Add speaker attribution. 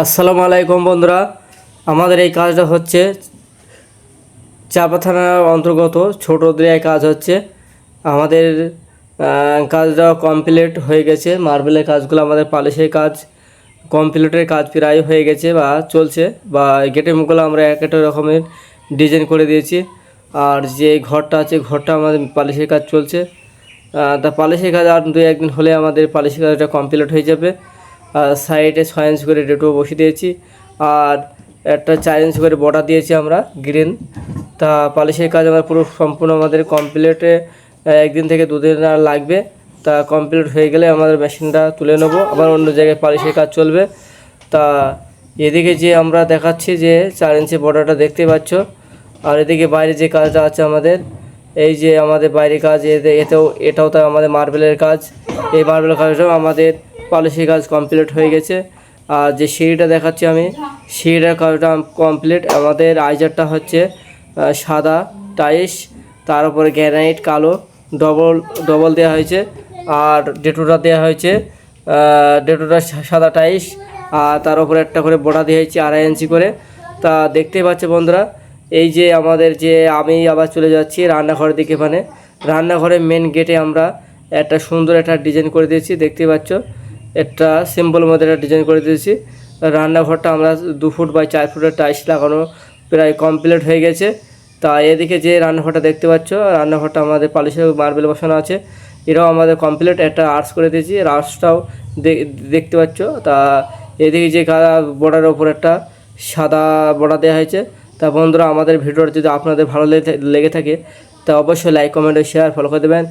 Speaker 1: আসসালামু আলাইকুম বন্ধুরা, আমাদের এই কাজটা হচ্ছে চাপা থানার অন্তর্গত ছোট দরিয়ায় কাজ হচ্ছে। আমাদের কাজটা কমপ্লিট হয়ে গেছে। মার্বেলের কাজগুলো আমাদের পালিশের কাজ কমপ্লিটের কাজ প্রায় হয়ে গেছে বা চলছে, বা গেটের মুখগুলো আমরা এক একটা রকমের ডিজাইন করে দিয়েছি। আর যে ঘরটা আছে ঘরটা আমাদের পালিশের কাজ চলছে। তা পালিশের কাজ আর 2-1 দিন হলে আমাদের পালিশের কাজটা কমপ্লিট হয়ে যাবে। আর সাইডে 6 ইঞ্চি করে ডেটও বসিয়ে দিয়েছি, আর একটা 4 ইঞ্চি করে বর্ডার দিয়েছি আমরা গ্রিন। তা পালিশের কাজ আমার পুরো সম্পূর্ণ আমাদের কমপ্লিটে 1 দিন থেকে 2 দিন আর লাগবে। তা কমপ্লিট হয়ে গেলে আমাদের মেশিনটা তুলে নেবো, আবার অন্য জায়গায় পালিশের কাজ চলবে। তা এদিকে যে আমরা দেখাচ্ছি যে 4 ইঞ্চি বর্ডারটা দেখতে পাচ্ছ, আর এদিকে বাইরে যে কাজটা আছে আমাদের, এই যে আমাদের বাইরে কাজ, এটাও তো আমাদের মার্বেলের কাজ। এই মার্বেলের কাজটাও আমাদের পলিশি কাজ কমপ্লিট হয়ে গেছে। আর যে সিঁড়িটা দেখাচ্ছি আমি, সিঁড়িটার কাজটা কমপ্লিট। আমাদের আইজারটা হচ্ছে সাদা টাইস, তার উপরে গ্যানাইট কালো ডবল ডবল দেওয়া হয়েছে, আর ডেটোটা দেওয়া হয়েছে ডেটোটা সাদা টাইস, আর তার উপরে একটা করে বোড়া দেওয়া হয়েছে 2.5 ইঞ্চি করে। তা দেখতে পাচ্ছে বন্ধুরা, এই যে আমাদের যে আমি আবার চলে যাচ্ছি রান্নাঘরের দিকে। মানে রান্নাঘরের মেন গেটে আমরা একটা সুন্দর একটা ডিজাইন করে দিয়েছি, দেখতে পাচ্ছ। একটা সিম্পল মধ্যে একটা ডিজাইন করে দিয়েছি। রান্নাঘরটা আমরা 2 ফুট বাই 4 ফুটের টাইলস লাগানো প্রায় কমপ্লিট হয়ে গেছে। তা এদিকে যে রান্নাঘরটা দেখতে পাচ্ছ, রান্নাঘরটা আমাদের পালিশের মার্বেল বসানো আছে, এটাও আমাদের কমপ্লিট। একটা আর্টস করে দিয়েছি, আর্টসটাও দেখতে পাচ্ছ। তা এদিকে যে বর্ডারের ওপর একটা সাদা বর্ডার দেওয়া হয়েছে। তা বন্ধুরা, আমাদের ভিডিওটা যদি আপনাদের ভালো লেগে থাকে তা অবশ্যই লাইক, কমেন্ট, শেয়ার, ফলো করে দেবেন।